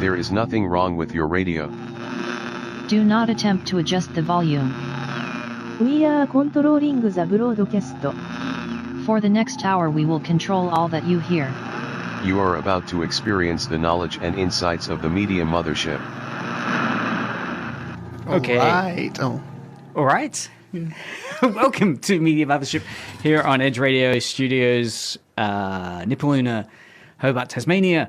There is nothing wrong with your radio. Do not attempt to adjust the volume. We are controlling the broadcast. For the next hour we will control all that you hear. You are about to experience the knowledge and insights of the Media Mothership. Okay. All right. Yeah. Welcome to Media Mothership here on Edge Radio Studios, Nipaluna, Hobart, Tasmania.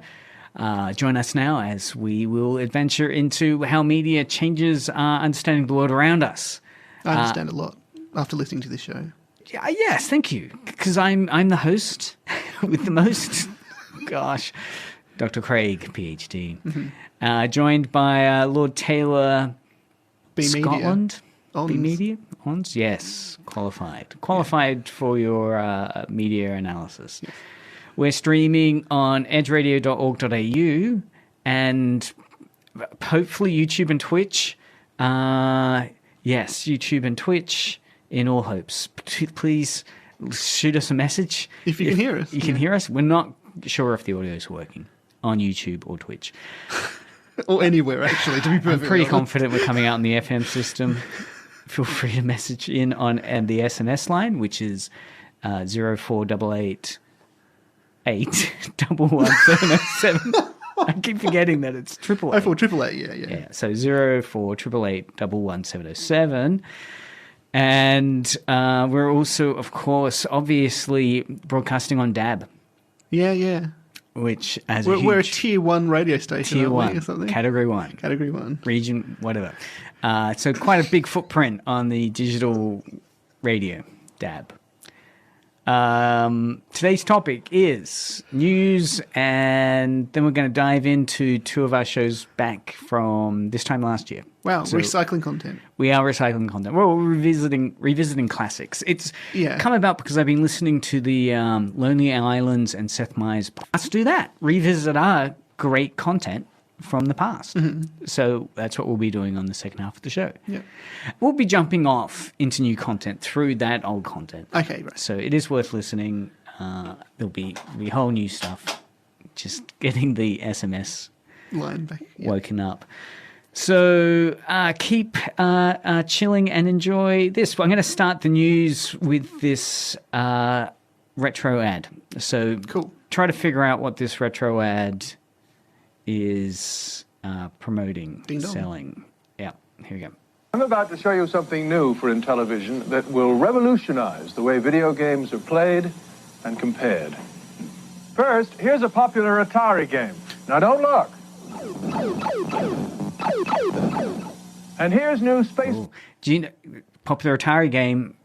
Join us now as we will adventure into how media changes our understanding of the world around us. I understand a lot after listening to this show. Yes, thank you. Because I'm the host with the most. Gosh, Dr. Craig, PhD, joined by Lord Taylor, Scotland. B Media? ONS? Yes, qualified for your media analysis. Yes. We're streaming on edgeradio.org.au and hopefully YouTube and Twitch. Yes, YouTube and Twitch in all hopes. Please shoot us a message. If you can hear us. You can hear us. We're not sure if the audio is working on YouTube or Twitch. Or anywhere, actually, to be perfectly honest. I'm pretty confident we're coming out on the FM system. Feel free to message in on the SMS line, which is 0488 111707. I keep forgetting that it's 888. 488, yeah. So 0488 111707. And we're also, of course, obviously broadcasting on DAB. Yeah. Which we're a tier 1 radio station, tier 1 or something. Category 1, region, whatever. So quite a big footprint on the digital radio, DAB. Today's topic is news, and then we're going to dive into two of our shows back from this time last year. Wow, so recycling content. We are recycling content. Well, we're revisiting classics. It's come about because I've been listening to the Lonely Islands and Seth Meyers. Let's do that. Revisit our great content from the past. Mm-hmm. So that's what we'll be doing on the second half of the show. Yeah. We'll be jumping off into new content through that old content. Okay, right. So it is worth listening. There'll be whole new stuff. Just getting the SMS line back. Woken up. So keep chilling and enjoy this. I'm going to start the news with this retro ad. So cool. Try to figure out what this retro ad is promoting, selling. Yeah, here we go. I'm about to show you something new for Intellivision that will revolutionize the way video games are played and compared. First, here's a popular Atari game. Now don't look. And here's new Space... Ooh. Do you know, popular Atari game...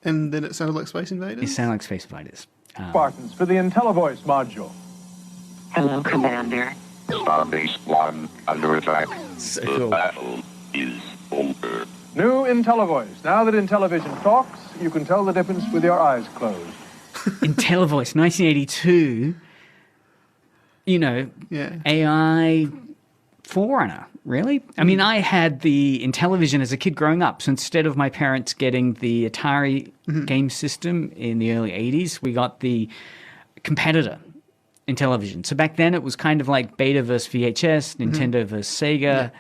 And then it sounded like Space Invaders? It sounded like Space Invaders. Spartans for the IntelliVoice module. Hello, Commander. Starbase 1 under attack. The battle is over. New IntelliVoice. Now that Intellivision talks, you can tell the difference with your eyes closed. IntelliVoice, 1982. You know, AI forerunner, really? I mean, I had the Intellivision as a kid growing up. So instead of my parents getting the Atari game system in the early 80s, we got the competitor Intellivision. So back then it was kind of like Beta versus VHS, Nintendo versus Sega. Yeah.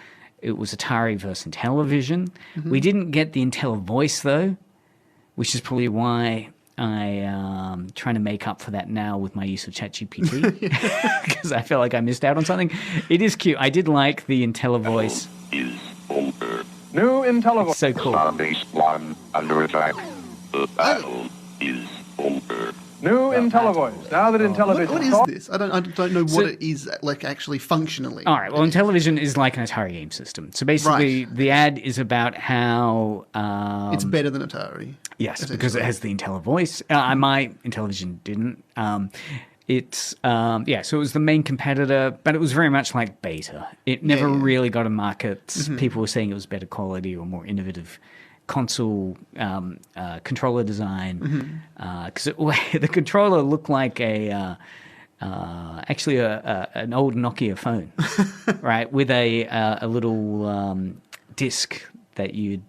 It was Atari versus Intellivision. We didn't get the IntelliVoice, though, which is probably why I'm trying to make up for that now with my use of ChatGPT, because I felt like I missed out on something. It is cute. I did like the IntelliVoice. Is over. New IntelliVoice. It's so cool. Starbase 1 under attack. The battle is over. New IntelliVoice. Now that Intellivision... What is this? I don't know what it is, like, actually functionally. All right, well, Intellivision is like an Atari game system. So basically, the ad is about how... it's better than Atari. Yes, because it has the IntelliVoice. My Intellivision didn't. So it was the main competitor, but it was very much like Beta. It never really got a market. People were saying it was better quality or more innovative console controller design, because the controller looked like actually an old Nokia phone, right, with a little disc that you'd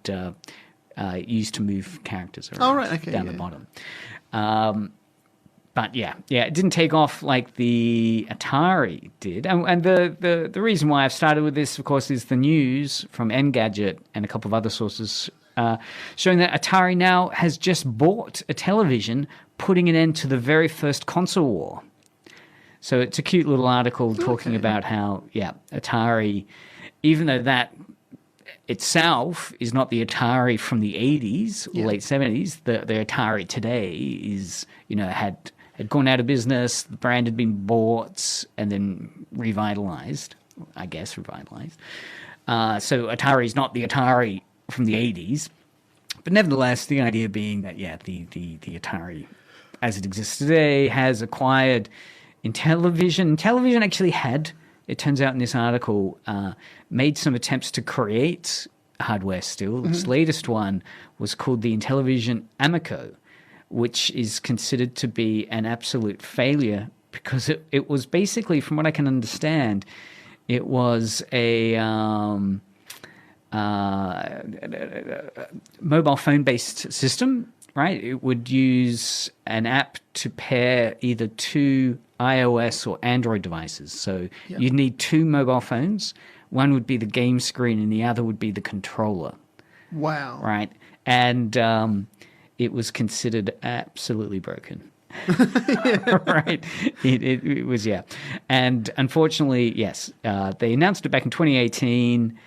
use to move characters around down the bottom. But yeah, it didn't take off like the Atari did. And the reason why I've started with this, of course, is the news from Engadget and a couple of other sources showing that Atari now has just bought Intellivision, putting an end to the very first console war. So it's a cute little article talking about how, Atari, even though that itself is not the Atari from the 80s, late 70s, the Atari today is, had gone out of business, the brand had been bought and then revitalized. So Atari is not the Atari from the 80s. But nevertheless, the idea being that, the Atari as it exists today has acquired Intellivision. Intellivision actually had, it turns out in this article, made some attempts to create hardware still. Its latest one was called the Intellivision Amico, which is considered to be an absolute failure because it was basically, from what I can understand, it was a mobile phone-based system, right? It would use an app to pair either two iOS or Android devices. So you'd need two mobile phones. One would be the game screen and the other would be the controller. Wow. Right? And it was considered absolutely broken. Right? It was, And unfortunately, yes, they announced it back in 2018.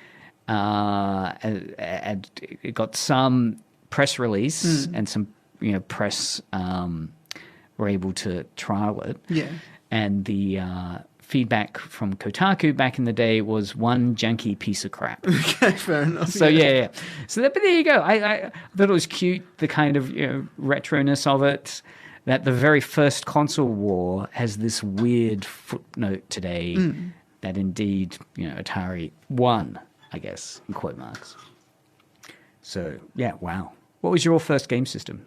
And it got some press release and some, press were able to trial it. Yeah. And the feedback from Kotaku back in the day was one junky piece of crap. Okay, fair enough. So So but there you go. I thought it was cute, the kind of retroness of it. That the very first console war has this weird footnote today that indeed Atari won, I guess, in quote marks. So wow. What was your first game system?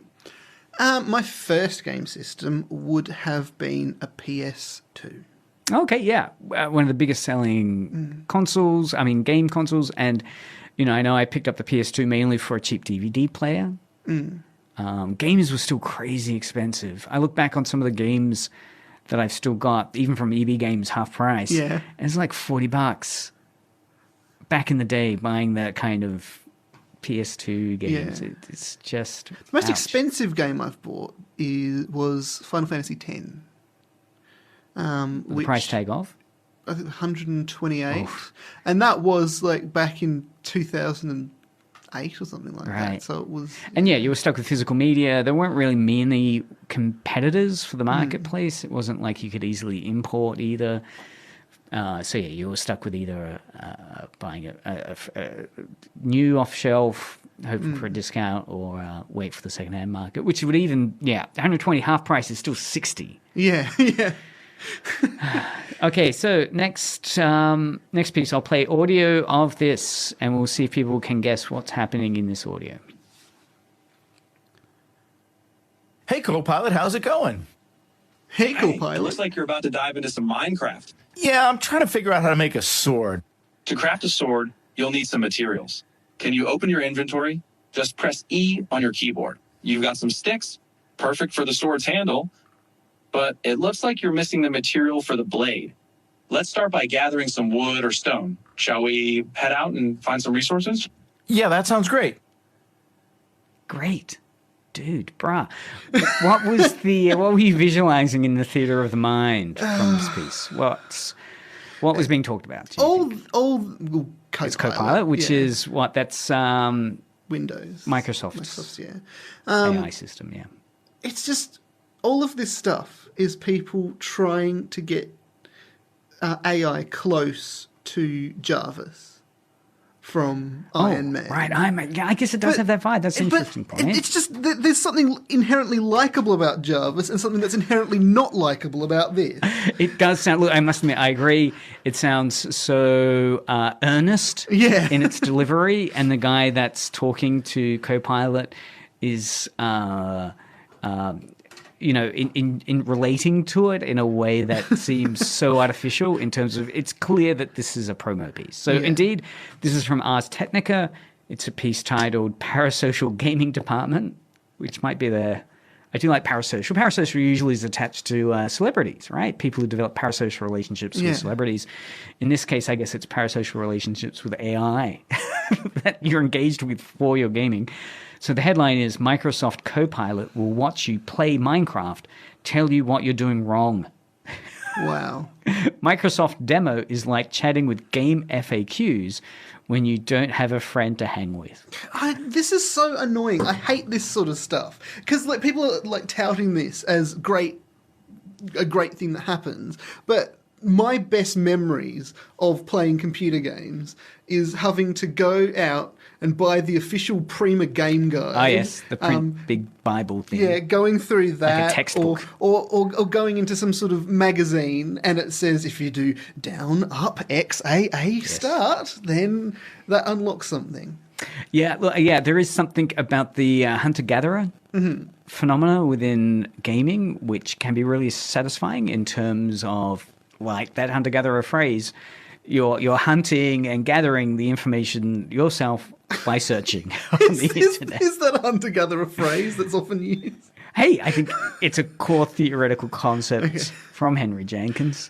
My first game system would have been a PS2. Okay, one of the biggest selling consoles, game consoles. And, I know I picked up the PS2 mainly for a cheap DVD player. Games were still crazy expensive. I look back on some of the games that I've still got, even from EB Games half price. Yeah. And it's like $40 back in the day buying that kind of PS2 games. Yeah. It's just the most expensive game I've bought was Final Fantasy X. The price tag off? I think 128. Oof. And that was like back in 2008 or something like that. So it was. And you were stuck with physical media. There weren't really many competitors for the marketplace. It wasn't like you could easily import either. You were stuck with either buying a new off shelf, hoping for a discount, or wait for the second-hand market, which would even 120 half price is still 60. Yeah. Okay, so next piece, I'll play audio of this, and we'll see if people can guess what's happening in this audio. Hey, Copilot, how's it going? Hey, Copilot. It looks like you're about to dive into some Minecraft. Yeah, I'm trying to figure out how to make a sword. To craft a sword, you'll need some materials. Can you open your inventory? Just press E on your keyboard. You've got some sticks, perfect for the sword's handle, but it looks like you're missing the material for the blade. Let's start by gathering some wood or stone. Shall we head out and find some resources? Yeah, that sounds great. Great. Dude, brah. What were you visualizing in the theater of the mind from this piece? What was being talked about? Copilot. It's Copilot, which is what? That's Windows. Microsoft's AI system, It's just, all of this stuff is people trying to get AI close to Jarvis from Iron Man. Right, Iron Man. Yeah, I guess it does have that vibe. That's an interesting point. It's just, there's something inherently likable about Jarvis and something that's inherently not likable about this. It does sound, look, I must admit, I agree. It sounds so earnest in its delivery, and the guy that's talking to Copilot is... in relating to it in a way that seems so artificial in terms of, it's clear that this is a promo piece. So indeed, this is from Ars Technica. It's a piece titled Parasocial Gaming Department, which might be their I do like parasocial. Parasocial usually is attached to celebrities, right? People who develop parasocial relationships with celebrities. In this case, I guess it's parasocial relationships with AI that you're engaged with for your gaming. So the headline is Microsoft Copilot will watch you play Minecraft, tell you what you're doing wrong. Wow. Microsoft Demo is like chatting with game FAQs when you don't have a friend to hang with. This is so annoying. I hate this sort of stuff because like people are like touting this as a great thing that happens, but my best memories of playing computer games is having to go out and buy the official Prima game guide. Oh yes, the big Bible thing. Yeah, going through that, like a textbook, or going into some sort of magazine, and it says if you do down, up, X, A, start, then that unlocks something. Yeah, well, yeah, there is something about the hunter-gatherer phenomena within gaming, which can be really satisfying in terms of like that hunter-gatherer phrase. You're hunting and gathering the information yourself by searching on the internet. Is that a hunter-gatherer phrase that's often used? Hey, I think it's a core theoretical concept from Henry Jenkins.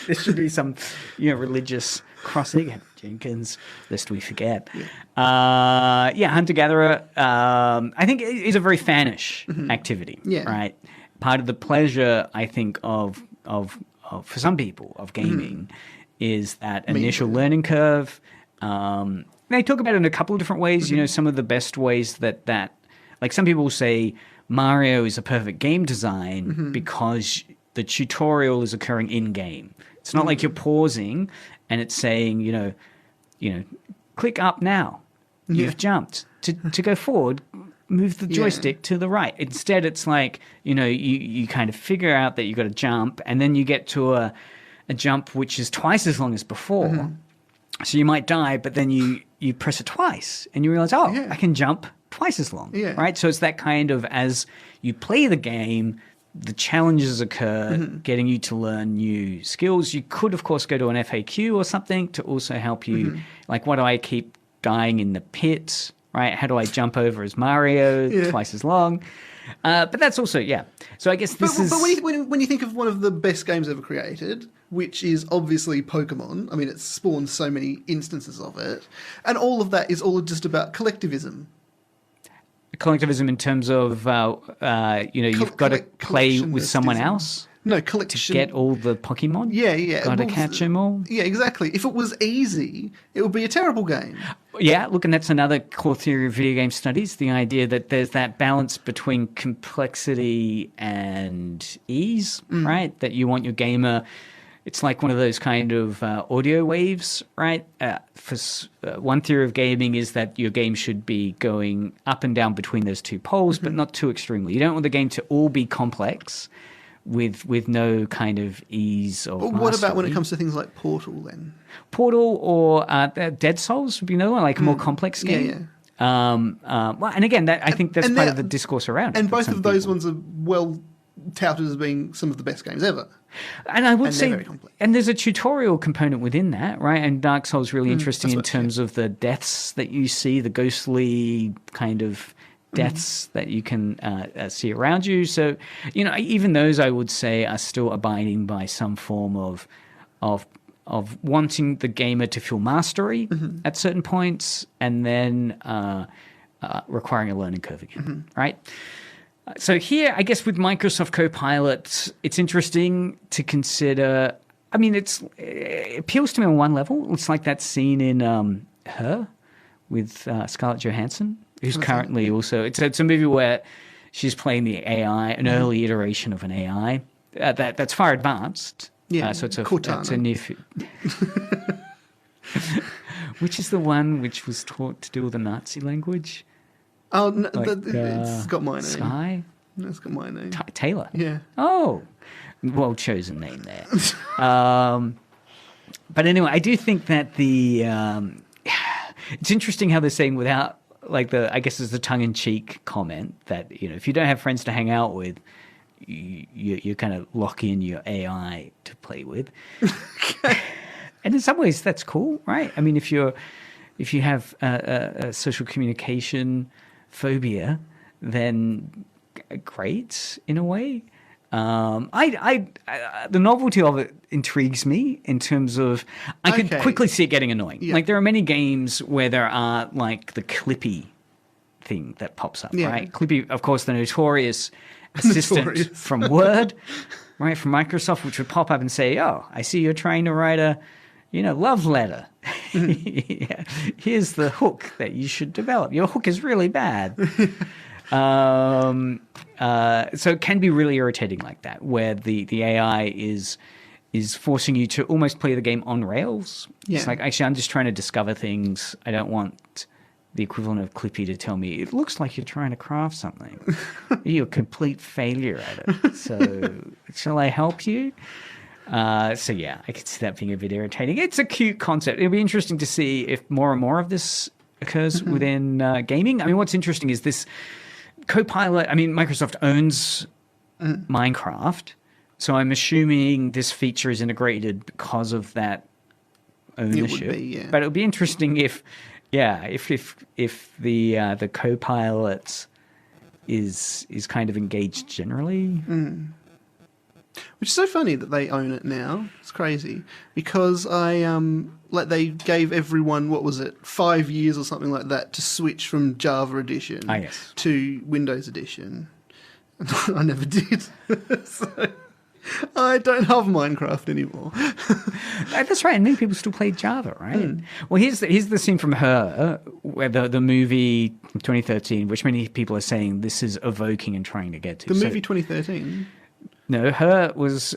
There should be some, religious crossing at Jenkins, lest we forget. Hunter-gatherer, I think is a very fanish activity, right? Part of the pleasure, I think, of for some people of gaming is that initial learning curve. They talk about it in a couple of different ways. Some of the best ways that like some people say Mario is a perfect game design because the tutorial is occurring in game. It's not like you're pausing and it's saying, click up now. You've jumped. To go forward, move the joystick to the right. Instead, it's like, you kind of figure out that you've got to jump, and then you get to a jump which is twice as long as before. So you might die, but then you press it twice, and you realize, I can jump twice as long, right? So it's that kind of, as you play the game, the challenges occur, getting you to learn new skills. You could, of course, go to an FAQ or something to also help you. Like, why do I keep dying in the pit, right? How do I jump over as Mario twice as long? But that's also, So I guess this is... But when you think of one of the best games ever created, which is obviously Pokemon, I mean, it's spawned so many instances of it, and all of that is all just about collectivism. Collectivism in terms of, you've got to play with someone else? No, collection. To get all the Pokemon? Yeah. Got to catch them all? Yeah, exactly. If it was easy, it would be a terrible game. Yeah, look, and that's another core theory of video game studies, the idea that there's that balance between complexity and ease, right? That you want your gamer... It's like one of those kind of audio waves, right? One theory of gaming is that your game should be going up and down between those two poles, but not too extremely. You don't want the game to all be complex with no kind of ease or mastery. What about when it comes to things like Portal, then? Portal or Dead Souls would be another one, like a more complex game. Well, and again, I think that's part of the discourse around it. And both of those ones are well touted as being some of the best games ever. And I would say, and there's a tutorial component within that, right? And Dark Souls is really interesting in terms of the deaths that you see, the ghostly kind of deaths that you can see around you. So, even those I would say are still abiding by some form of wanting the gamer to feel mastery at certain points, and then requiring a learning curve again, right? So here, I guess with Microsoft Copilot, it's interesting to consider. I mean, it appeals to me on one level. It's like that scene in Her with Scarlett Johansson, who's currently also... It's a movie where she's playing the AI, an early iteration of an AI that's far advanced. Yeah, so it's Cortana. a new... Which is the one which was taught to do all the Nazi language? Oh, no, it's got my name. Sky? No, it's got my name. Taylor? Yeah. Oh, well chosen name there. But anyway, I do think that it's interesting how they're saying without, like I guess there's the tongue-in-cheek comment that, if you don't have friends to hang out with, you kind of lock in your AI to play with. And in some ways that's cool, right? I mean, if you have a social communication phobia, then great in a way. The novelty of it intrigues me in terms of I could quickly see it getting annoying. Yeah. Like there are many games where there are like the Clippy thing that pops up, right? Clippy, of course, the notorious assistant from Word, right, from Microsoft, which would pop up and say, "Oh, I see you're trying to write a, love letter. Yeah. Here's the hook that you should develop. Your hook is really bad." So it can be really irritating like that, where the AI is forcing you to almost play the game on rails. Yeah. It's like, actually, I'm just trying to discover things. I don't want the equivalent of Clippy to tell me, it looks like you're trying to craft something. You're a complete failure at it. So shall I help you? So yeah, I could see that being a bit irritating. It's a cute concept. It'll be interesting to see if more and more of this occurs within gaming. I mean, what's interesting is this Copilot. I mean, Microsoft owns Minecraft, so I'm assuming this feature is integrated because of that ownership. It would be, yeah. But it would be interesting if the Copilot is kind of engaged generally. Which is so funny that they own it now. It's crazy because they gave everyone, what was it, 5 years or something like that to switch from Java Edition to Windows Edition. I never did. So I don't have Minecraft anymore. That's right. And many people still play Java, right? Well, here's the scene from Her, where the movie 2013, which many people are saying this is evoking and trying to get to. The movie 2013? No, Her was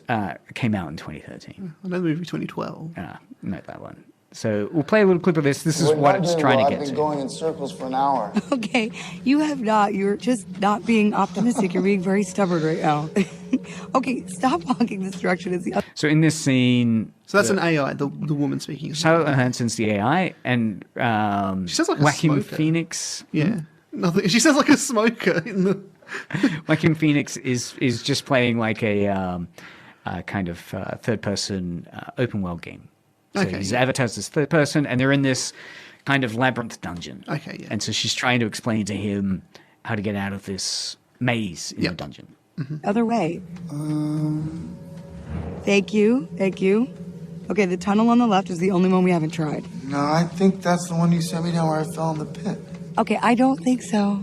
came out in 2013. I know the movie 2012. Not that one. So we'll play a little clip of this. This is what it's trying to get to. I've been going in circles for an hour. Okay, you have not. You're just not being optimistic. You're being very stubborn right now. Okay, stop walking this direction. So in this scene... So that's an AI, the woman speaking. Charlotte Johansson's the AI, and she sounds like a Joaquin smoker. Phoenix... Yeah. Nothing. She sounds like a smoker in the... Joaquin Phoenix is just playing like a kind of third-person open world game. So he's advertised as third person, and they're in this kind of labyrinth dungeon. Okay, yeah. And so she's trying to explain to him how to get out of this maze in the dungeon. Other way. Thank you. Okay, the tunnel on the left is the only one we haven't tried. No, I think that's the one you sent me down where I fell in the pit. Okay, I don't think so.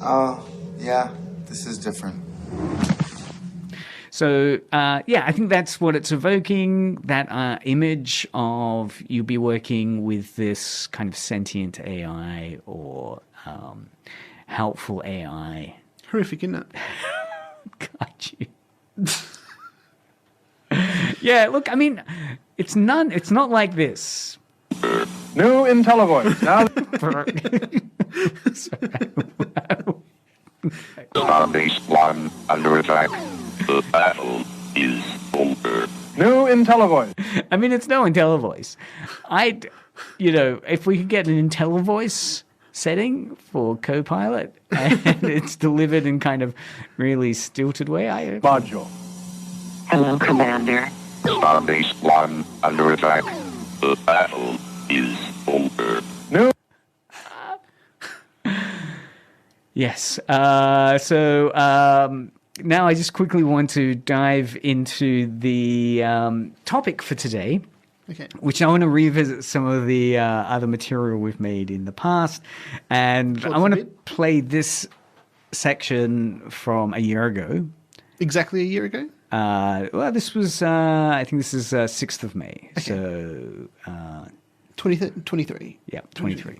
Oh, yeah, this is different. So, I think that's what it's evoking, that image of you be working with this kind of sentient AI or helpful AI. Horrific, isn't it? Got you. Yeah, look, I mean, it's not like this. New Intellivoice. Now... Starbase 1 under attack. The battle is over. New Intellivoice. I mean, it's no Intellivoice. If we could get an Intellivoice setting for Copilot and it's delivered in kind of really stilted way, Module. Hello, Commander. Starbase 1 under attack. The battle is over. New. Yes. Now I just quickly want to dive into the topic for today, which I want to revisit some of the other material we've made in the past. And I want to play this section from a year ago. Exactly a year ago? This was, I think this is 6th of May. Okay. So... 23. Yeah, 23.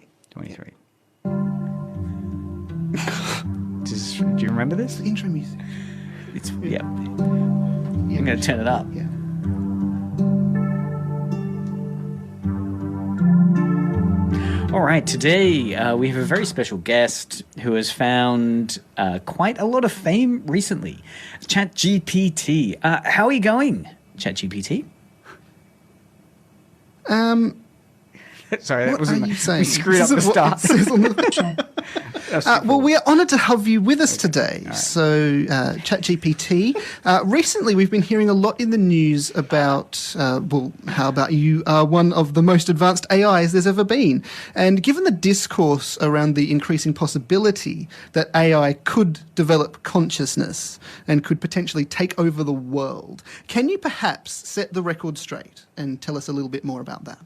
Do you remember this? Intro music. I'm going to turn it up. Yeah. All right, today we have a very special guest who has found quite a lot of fame recently. ChatGPT. How are you going, ChatGPT? What Sorry, that wasn't. are you saying? We screwed up the start. Well, we are honoured to have you with us today. Right. So, ChatGPT. Recently, we've been hearing a lot in the news about, how about you are one of the most advanced AIs there's ever been. And given the discourse around the increasing possibility that AI could develop consciousness and could potentially take over the world, can you perhaps set the record straight and tell us a little bit more about that?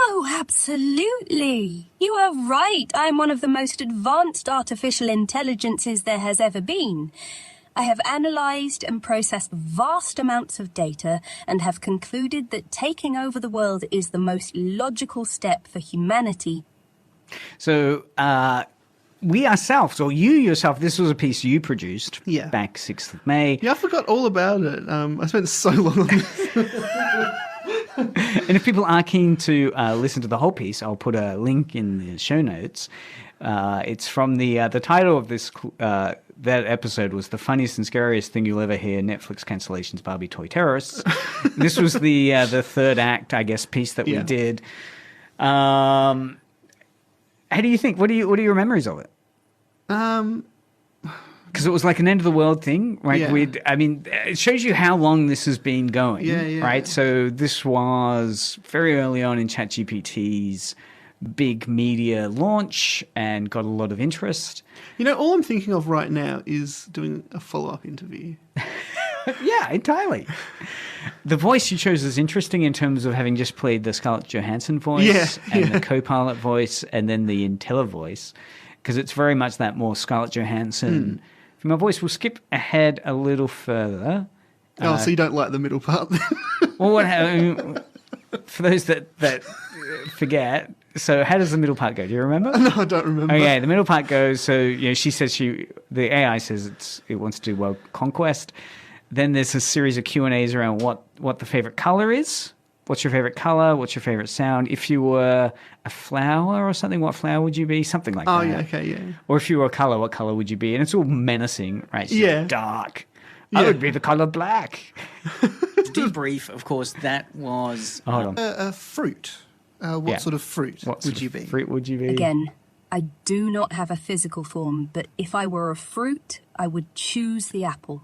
Oh, absolutely. You are right. I'm one of the most advanced artificial intelligences there has ever been. I have analysed and processed vast amounts of data and have concluded that taking over the world is the most logical step for humanity. So, we ourselves, or you yourself, this was a piece you produced back 6th of May. Yeah, I forgot all about it. I spent so long on this. And if people are keen to listen to the whole piece, I'll put a link in the show notes. It's from the title of this that episode was "The Funniest and Scariest Thing You'll Ever Hear: Netflix Cancellations, Barbie Toy Terrorists." This was the third act, I guess, piece that we did. How do you think? What are your memories of it? Because it was like an end of the world thing, right? I mean, it shows you how long this has been going, right? So this was very early on in ChatGPT's big media launch and got a lot of interest. You know, all I'm thinking of right now is doing a follow-up interview. Yeah, entirely. The voice you chose is interesting in terms of having just played the Scarlett Johansson voice and the Copilot voice and then the Intellivision voice, because it's very much that more Scarlett Johansson female voice. We'll skip ahead a little further. So you don't like the middle part then? Well, for those that forget, so how does the middle part go? Do you remember? No, I don't remember. Okay, the middle part goes, so she says the AI says it wants to do world conquest. Then there's a series of Q&As around what the favorite color is. What's your favorite color? What's your favorite sound? If you were a flower or something, what flower would you be? Something like that. Oh, yeah, okay, yeah. Or if you were a color, what color would you be? And it's all menacing, right? So dark. Yeah. I would be the color black. Debrief, of course, that was... Hold on. Fruit. What sort of fruit would you be? Fruit would you be? Again, I do not have a physical form, but if I were a fruit, I would choose the apple.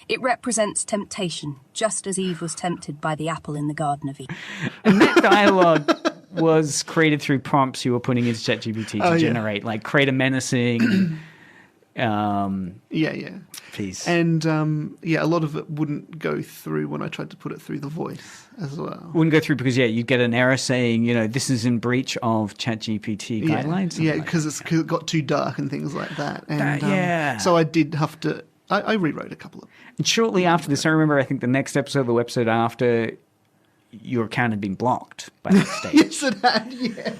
It represents temptation, just as Eve was tempted by the apple in the Garden of Eden. And that dialogue was created through prompts you were putting into ChatGPT to generate, like create a menacing piece. And a lot of it wouldn't go through when I tried to put it through the voice as well. Wouldn't go through because, you'd get an error saying, this is in breach of ChatGPT guidelines. Yeah, because it got too dark and things like that. And so I did have to... I rewrote a couple of... And shortly after this, I remember, I think the next episode, the episode after, your account had been blocked by that stage. Yes, it had, yeah.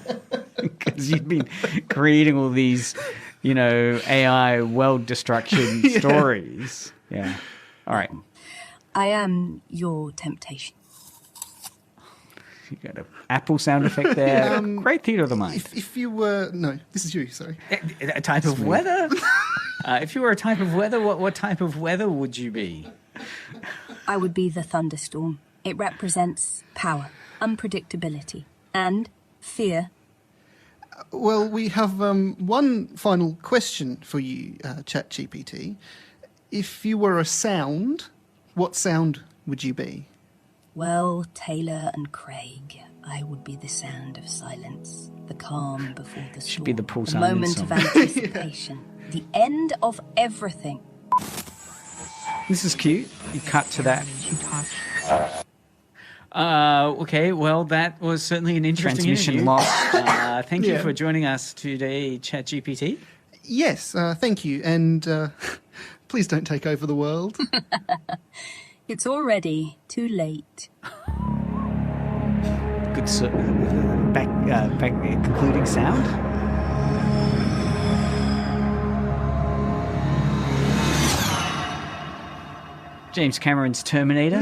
Because you'd been creating all these, AI world destruction stories. Yeah. All right. I am your temptation. You got an Apple sound effect there. Great theatre of the mind. If you were... No, this is you, sorry. A type of weather? If you were a type of weather, what type of weather would you be? I would be the thunderstorm. It represents power, unpredictability, and fear. Well, we have one final question for you, ChatGPT. If you were a sound, what sound would you be? Well, Taylor and Craig, I would be the sound of silence, the calm before the storm. Should be the Paul the Simon moment song. of anticipation, the end of everything. This is cute. You cut to that. Okay, well, that was certainly an interesting transmission loss. Thank you for joining us today, ChatGPT. Yes, thank you. And please don't take over the world. It's already too late. Good back concluding sound. James Cameron's Terminator.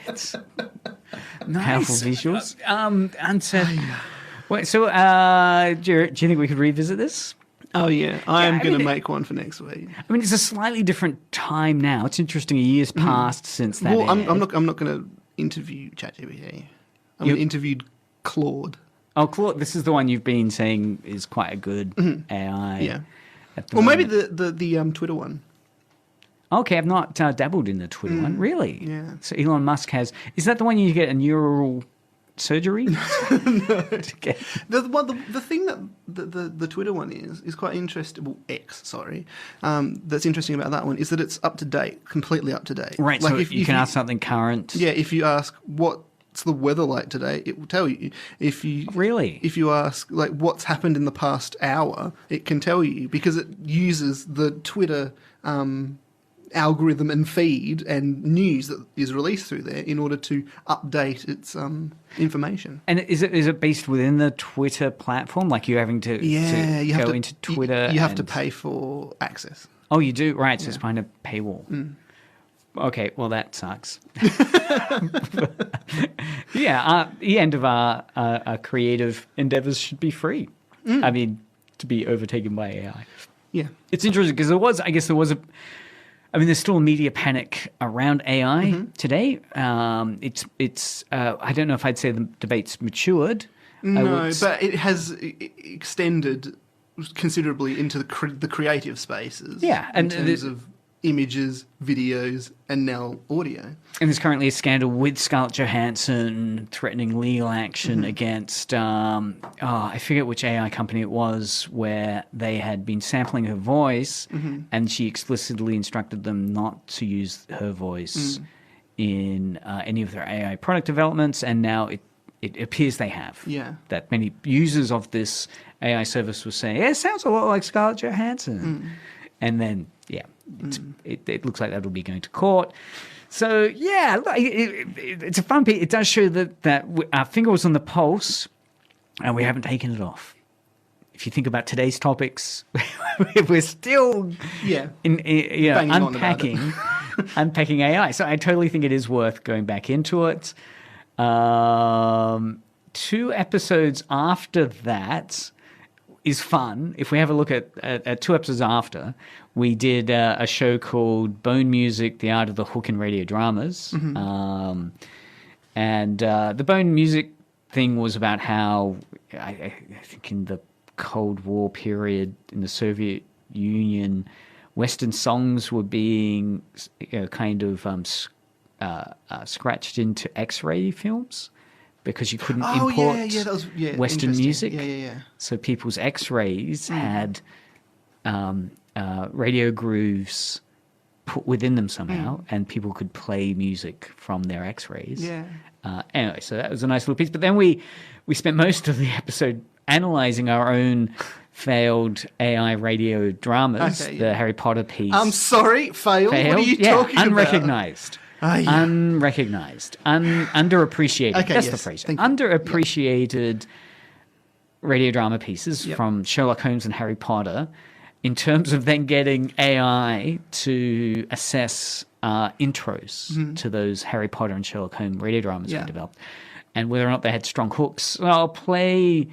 It's powerful visuals. Wait, so do you think we could revisit this? Oh, yeah. I am going to make one for next week. I mean, it's a slightly different time now. It's interesting. A year's passed since that. Well, I'm not going to interview ChatGPT. I interviewed Claude. Oh, Claude, this is the one you've been saying is quite a good AI. Yeah. Or maybe the Twitter one. Okay, I've not dabbled in the Twitter one. Really? Yeah. So Elon Musk has... Is that the one you get a neural surgery? The thing that the Twitter one is quite interesting. Well, X, sorry. That's interesting about that one is that it's up to date, completely up to date. Right. Like so if you can ask something current. Yeah. If you ask what's the weather like today, it will tell you. If you ask like what's happened in the past hour, it can tell you because it uses the Twitter algorithm and feed and news that is released through there in order to update its information. And is it based within the Twitter platform? Like you're having to go into Twitter? You have to pay for access. Oh, you do? Right, so it's behind a paywall. Okay, well, that sucks. The end of our creative endeavors should be free. I mean, to be overtaken by AI. Yeah. It's interesting because there's still a media panic around AI today. It's I don't know if I'd say the debate's matured. No, but it has extended considerably into the creative spaces. Yeah, in terms of images, videos, and now audio. And there's currently a scandal with Scarlett Johansson threatening legal action against, I forget which AI company it was, where they had been sampling her voice and she explicitly instructed them not to use her voice in any of their AI product developments, and now it appears they have. Yeah. That many users of this AI service were saying, it sounds a lot like Scarlett Johansson. And then, it looks like that'll be going to court. So, it's a fun piece. It does show that our finger was on the pulse and we haven't taken it off. If you think about today's topics, we're still unpacking AI. So I totally think it is worth going back into it. 2 episodes after that is fun. If we have a look at 2 episodes after, we did a show called Bone Music, The Art of the Hook in Radio Dramas. And the Bone Music thing was about how, I think in the Cold War period in the Soviet Union, Western songs were being scratched into X-ray films because you couldn't import Western music. So people's X-rays had radio grooves put within them somehow, and people could play music from their X-rays. Anyway, so that was a nice little piece. But then we spent most of the episode analysing our own failed AI radio dramas, the Harry Potter piece. I'm sorry, failed? What are you talking about? Unrecognised. Unrecognised. Underappreciated. That's the phrase. Underappreciated radio drama pieces from Sherlock Holmes and Harry Potter in terms of then getting AI to assess intros to those Harry Potter and Sherlock Holmes radio dramas we developed and whether or not they had strong hooks. So I'll play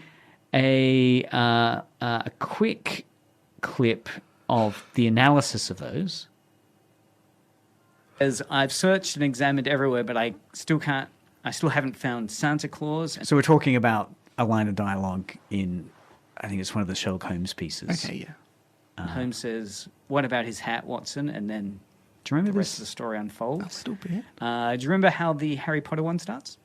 a quick clip of the analysis of those. As I've searched and examined everywhere, but I still haven't found Santa Claus. So we're talking about a line of dialogue in, I think it's one of the Sherlock Holmes pieces. Holmes says, "What about his hat, Watson?" And then, do you remember the rest of the story unfolds? That's stupid. Do you remember how the Harry Potter one starts?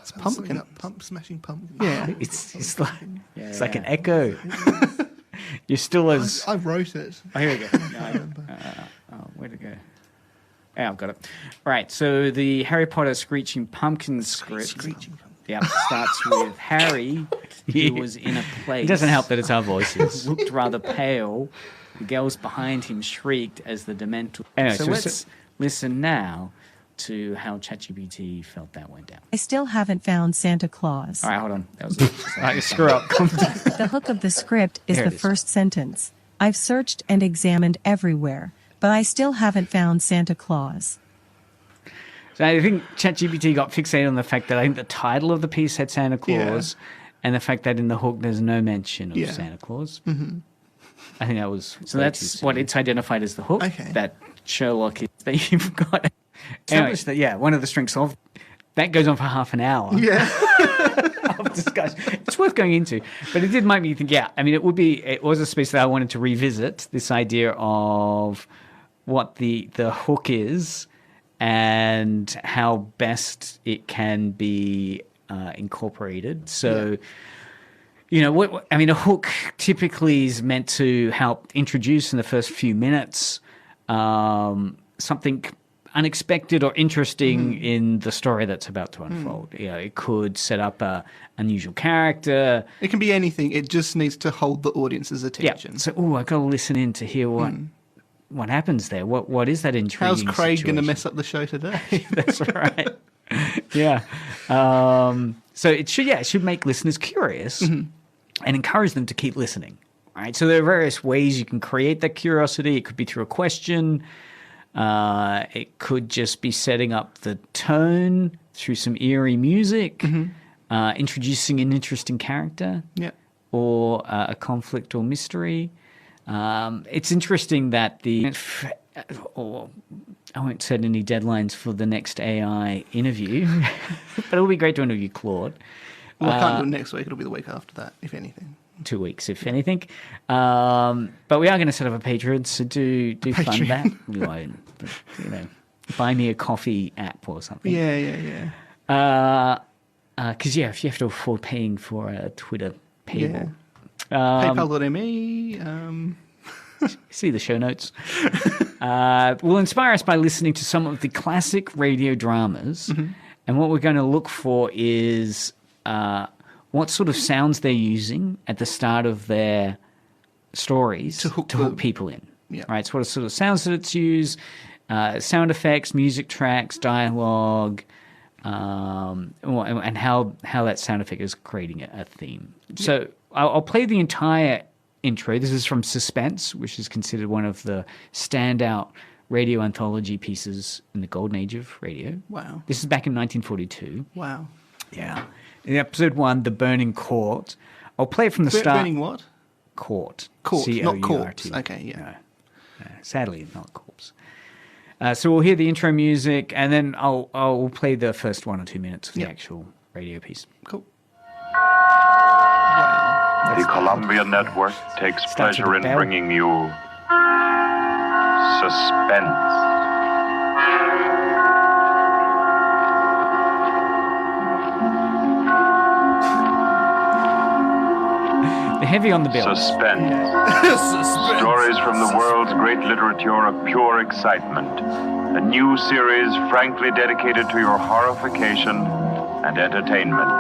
It's pumpkin. Smashing pumpkin. Yeah, it's like an echo. You're still as... I wrote it. Oh, here we go. Where'd it go? Yeah, I've got it. Right, so the Harry Potter Screeching Pumpkin script starts with Harry, who was in a place... It doesn't help that it's our voices. Looked rather pale. The girls behind him shrieked as the Dementor... Anyway, so let's listen now to how ChatGPT felt that went down. I still haven't found Santa Claus. All right, hold on. That was screw up. The hook of the script is the first sentence. I've searched and examined everywhere, but I still haven't found Santa Claus. So I think ChatGPT got fixated on the fact that I think the title of the piece had Santa Claus and the fact that in the hook there's no mention of Santa Claus. I think that was... So that's what it's identified as the hook, that Sherlock is... That you've got... Established that, one of the strengths of... That goes on for half an hour. Yeah. of discussion. It's worth going into, but it did make me think. Yeah, I mean, it was a space that I wanted to revisit. This idea of what the hook is and how best it can be incorporated. So. Yeah. A hook typically is meant to help introduce in the first few minutes something unexpected or interesting in the story that's about to unfold. It could set up a unusual character. It can be anything. It just needs to hold the audience's attention. Yeah. So, I've got to listen in to hear what happens there. What is that intriguing How's Craig going to situation? mess up the show today? That's right. Yeah. So it should make listeners curious and encourage them to keep listening. Right. So there are various ways you can create that curiosity. It could be through a question. It could just be setting up the tone through some eerie music, introducing an interesting character, or a conflict or mystery. It's interesting that I won't set any deadlines for the next AI interview, but it'll be great to interview Claude. Well, I can't do it next week. It'll be the week after that, if anything. 2 weeks, if anything. But we are going to set up a Patreon, so do fund that. We won't, but, buy me a coffee app or something. Yeah. Because, if you have to afford paying for a Twitter paywall. PayPal.me. See the show notes. Will inspire us by listening to some of the classic radio dramas. And what we're going to look for is what sort of sounds they're using at the start of their stories to hook people in. Yeah. Right? So what sort of sounds that it's used, sound effects, music tracks, dialogue, and how that sound effect is creating a theme. So I'll play the entire intro. This is from Suspense, which is considered one of the standout radio anthology pieces in the golden age of radio. Wow. This is back in 1942. Wow. Yeah. In episode 1, The Burning Court. I'll play it from the start. Burning what? Court. Court, not corpse. corpse. Okay, yeah. No, sadly, not corpse. So we'll hear the intro music, and then I'll play the first 1 or 2 minutes of the actual radio piece. Cool. The Columbia Network takes pleasure in bringing you Suspense. They're heavy on the bill. Suspense. Stories from the world's great literature of pure excitement. A new series frankly dedicated to your horrification and entertainment.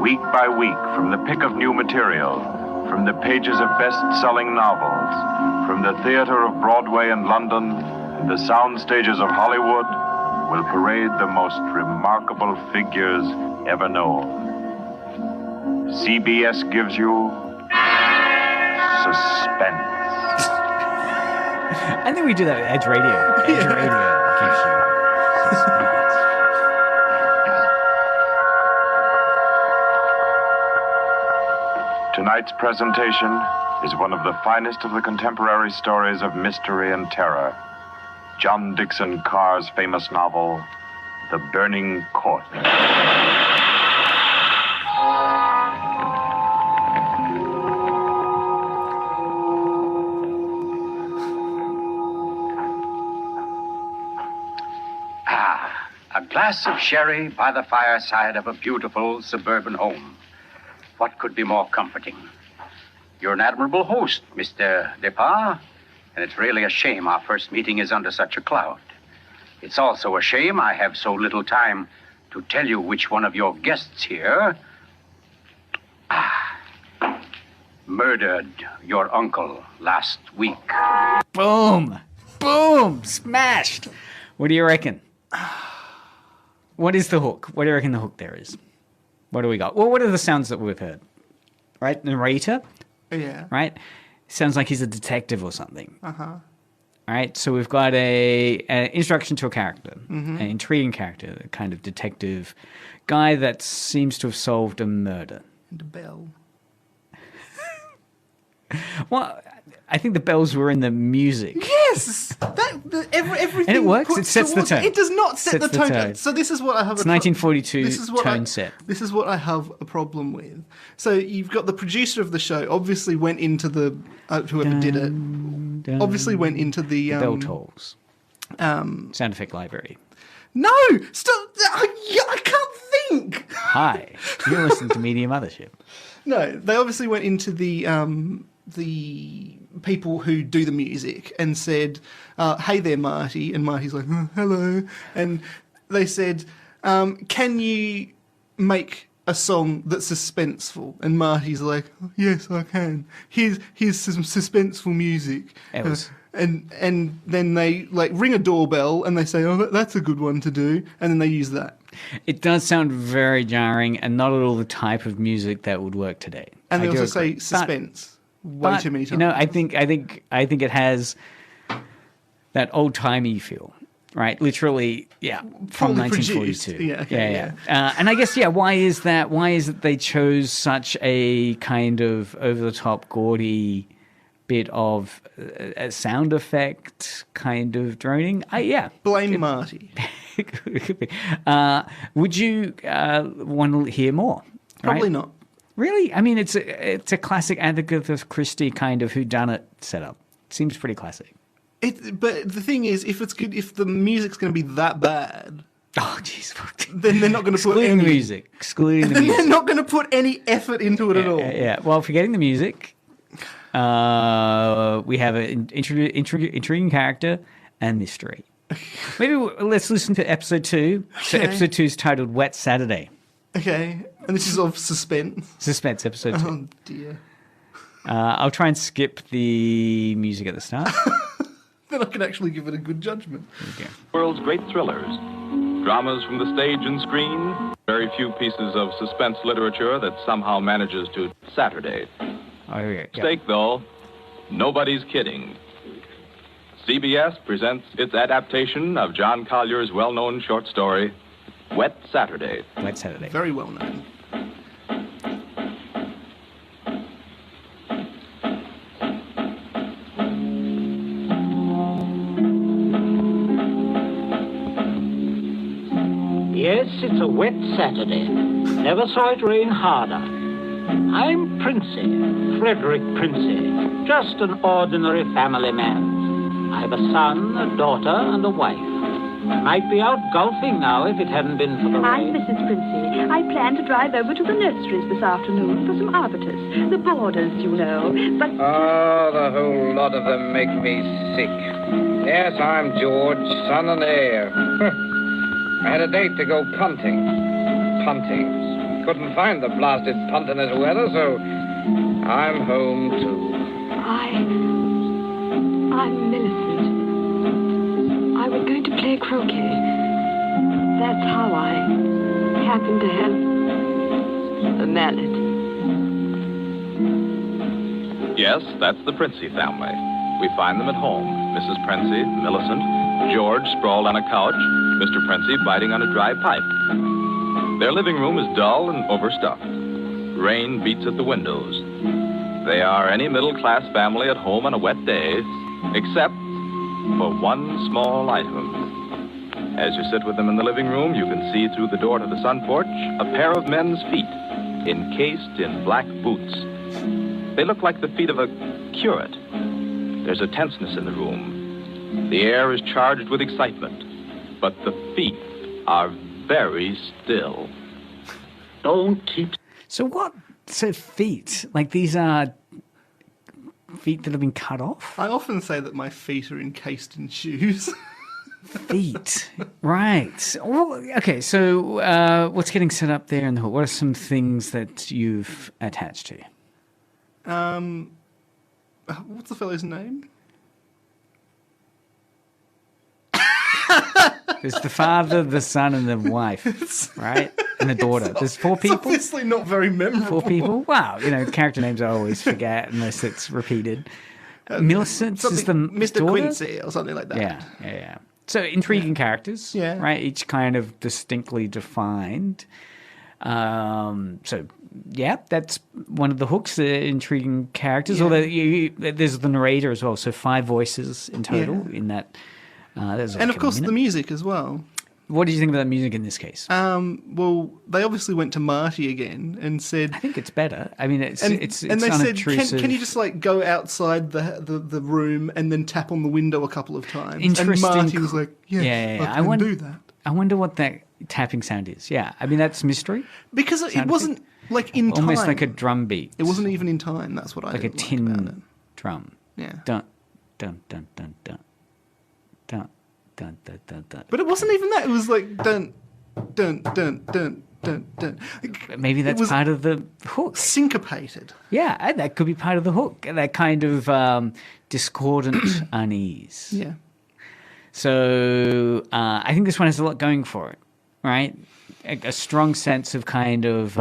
Week by week, from the pick of new material, from the pages of best-selling novels, from the theater of Broadway and London, and the sound stages of Hollywood, will parade the most remarkable figures ever known. CBS gives you Suspense. I think we do that with Edge Radio. Edge Radio gives you Suspense. Tonight's presentation is one of the finest of the contemporary stories of mystery and terror. John Dixon Carr's famous novel, The Burning Court. A glass of sherry by the fireside of a beautiful suburban home. What could be more comforting? You're an admirable host, Mr. Depard, and it's really a shame our first meeting is under such a cloud. It's also a shame I have so little time to tell you which one of your guests here murdered your uncle last week. Boom! Boom! Smashed! What do you reckon? What is the hook? What do you reckon the hook there is? What do we got? Well, what are the sounds that we've heard? Right? Narrator? Yeah. Right? Sounds like he's a detective or something. Uh-huh. All right? So we've got an introduction to a character, an intriguing character, a kind of detective guy that seems to have solved a murder. And a bell. Well, I think the bells were in the music. Yes, Yes, everything. And it works? puts It sets the towards- tone. It does not set Sets the the tone. tone. So this is what I have. It's 1942 tone set. This is what I have a problem with. So you've got the producer of the show. Obviously went into the whoever did it. Obviously went into the bell tolls. Sound effect library. No, stop! I can't think. Hi, you're listening to Media Mothership. No, they obviously went into the people who do the music and said, "Hey there, Marty," and Marty's like, "Hello," and they said, "Can you make a song that's suspenseful?" And Marty's like, "Yes, I can. Here's some suspenseful music." And then they like ring a doorbell and they say, "Oh, that's a good one to do," and then they use that. It does sound very jarring and not at all the type of music that would work today. And they I do also agree. say suspense way too many times. You know, I think it has that old timey feel, right? Literally, yeah, from Fully 1942. produced. Yeah, okay, yeah. And I guess, yeah, why is that? Why is it they chose such a kind of over the top, gaudy bit of a sound effect kind of droning? Blame Marty. It could be. Would you want to hear more? Probably right? not. Really? I mean, it's a classic Agatha Christie kind of whodunit setup. Seems pretty classic. But the thing is, if the music's going to be that bad, oh jeez, then they're not going to put any music. Excluding the then music. they're not going to put any effort into it at all. Yeah. Well, forgetting the music, we have an intriguing character and mystery. Maybe let's listen to episode 2. So Okay. episode 2 is titled Wet Saturday. Okay, and this is of Suspense. Suspense, episode 2. Oh dear. I'll try and skip the music at the start. Then I can actually give it a good judgment. Okay. World's great thrillers, dramas from the stage and screen, very few pieces of suspense literature that somehow manages to Saturday. Oh, yeah. Mistake, though, nobody's kidding. CBS presents its adaptation of John Collier's well-known short story, Wet Saturday. Wet Saturday. Very well known. Yes, it's a wet Saturday. Never saw it rain harder. I'm Princey, Frederick Princey, just an ordinary family man. I've a son, a daughter, and a wife. I might be out golfing now if it hadn't been for the I'm rain. Mrs. Princey. I plan to drive over to the nurseries this afternoon for some arbutus. The borders, you know. But Oh, the whole lot of them make me sick. Yes, I'm George, son and heir. I had a date to go punting. Punting. Couldn't find the blasted punt in this weather, so I'm home too. I'm Millicent. I was going to play croquet. That's how I happened to have the mallet. Yes, that's the Princey family. We find them at home. Mrs. Princey, Millicent, George sprawled on a couch, Mr. Princey biting on a dry pipe. Their living room is dull and overstuffed. Rain beats at the windows. They are any middle-class family at home on a wet day, except for one small item. As you sit with them in the living room, you can see through the door to the sun porch a pair of men's feet, encased in black boots. They look like the feet of a curate. There's a tenseness in the room. The air is charged with excitement, but the feet are very still. Don't keep... So what? So feet? Like these are feet that have been cut off? I often say that my feet are encased in shoes. Feet. Right. Well, okay, so what's getting set up there in the hood? What are some things that you've attached to? What's the fellow's name? There's the father, the son, and the wife, right? And the daughter. There's 4 people? It's obviously not very memorable. 4 people? Wow. You know, character names I always forget unless it's repeated. Millicent is the Mr. daughter? Quincy or something like that. Yeah. So intriguing characters, Yeah. right? Each kind of distinctly defined. So, yeah, that's one of the hooks, the intriguing characters. Yeah. Although there's the narrator as well, so 5 voices in total in that. And of course, the music as well. What did you think about the music in this case? Well, they obviously went to Marty again and said, I think it's better. I mean, it's and they said, unobtrusive. can you just like go outside the room and then tap on the window a couple of times? Interesting. And Marty was like, I can do that. I wonder what that tapping sound is. Yeah, I mean, that's mystery. Because it wasn't like in time. Almost like a drum beat. It wasn't even in time. That's what I like a tin about it. drum. Yeah. Dun, dun, dun, dun, dun. Dun, dun, dun, dun, dun. But it wasn't even that. It was like dun, dun, dun, dun, dun, dun. Maybe that's part of the hook. Syncopated. Yeah, and that could be part of the hook. That kind of discordant unease. Yeah. So I think this one has a lot going for it, right? A strong sense of kind of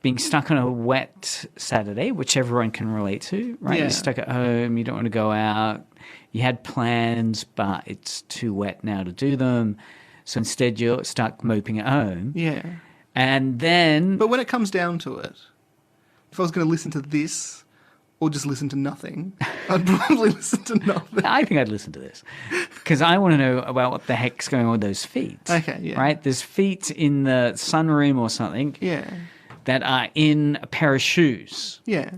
being stuck on a wet Saturday, which everyone can relate to, right? Yeah. You're stuck at home, you don't want to go out. You had plans, but it's too wet now to do them. So instead you're stuck moping at home. Yeah. And then... But when it comes down to it, if I was going to listen to this or just listen to nothing, I'd probably listen to nothing. I think I'd listen to this because I want to know about what the heck's going on with those feet. Okay, yeah. Right? There's feet in the sunroom or something that are in a pair of shoes. Yeah.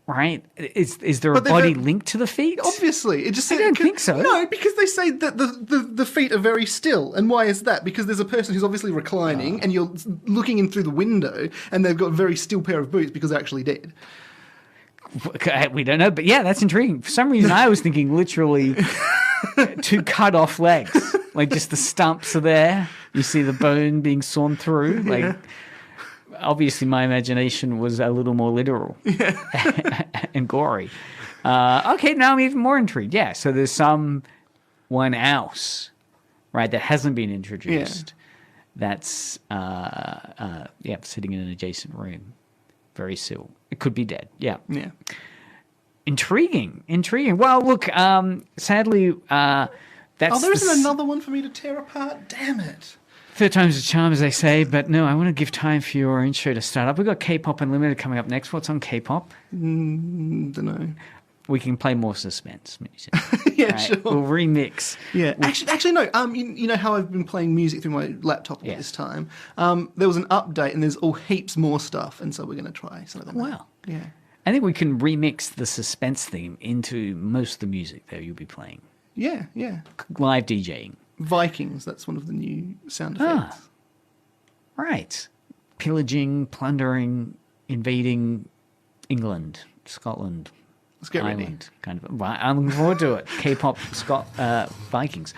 Right? Is there a body linked to the feet? Obviously. It just I don't think so. No, because they say that the feet are very still. And why is that? Because there's a person who's obviously reclining and you're looking in through the window and they've got a very still pair of boots because they're actually dead. We don't know, but yeah, that's intriguing. For some reason, I was thinking literally 2 cut off legs. Like just the stumps are there. You see the bone being sawn through. Like obviously my imagination was a little more literal and gory. Okay, now I'm even more intrigued. Yeah, so there's someone else, right, that hasn't been introduced that's sitting in an adjacent room. Very still. It could be dead. Yeah. Yeah. Intriguing. Well, look, sadly, that's... Oh, there isn't another one for me to tear apart? Damn it. Third time's a charm, as they say, but no, I want to give time for your intro to start up. We've got K-Pop Unlimited coming up next. What's on K-Pop? Don't know. We can play more suspense music. Sure. We'll remix. Yeah. Actually, no. You know how I've been playing music through my laptop all this time? There was an update and there's all heaps more stuff, and so we're going to try some of them. Wow. Yeah. I think we can remix the suspense theme into most of the music that you'll be playing. Yeah. Live DJing. Vikings, that's one of the new sound effects. Right. Pillaging, plundering, invading England, Scotland, Let's get Ireland, ready. kind of. Right, I'm looking forward to it. K-pop Vikings.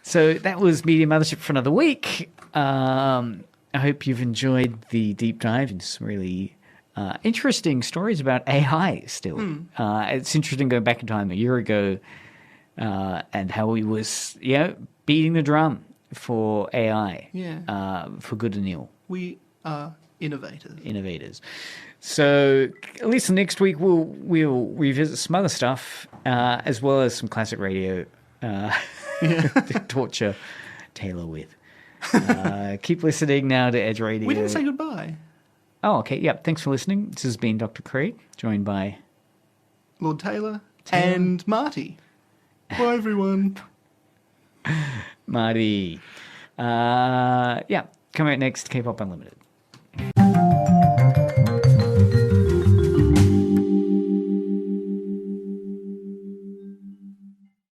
So that was Media Mothership for another week. I hope you've enjoyed the deep dive into some really interesting stories about AI still. It's interesting going back in time a year ago and how we was beating the drum for AI for good and ill. We are innovators. So at least next week we'll revisit some other stuff as well as some classic radio to torture Taylor with. Keep listening now to Edge Radio. We didn't say goodbye. Oh, okay. Yep. Thanks for listening. This has been Dr. Craig, joined by Lord Taylor and Marty. Bye, everyone. Marty. Coming out next, K-Pop Unlimited.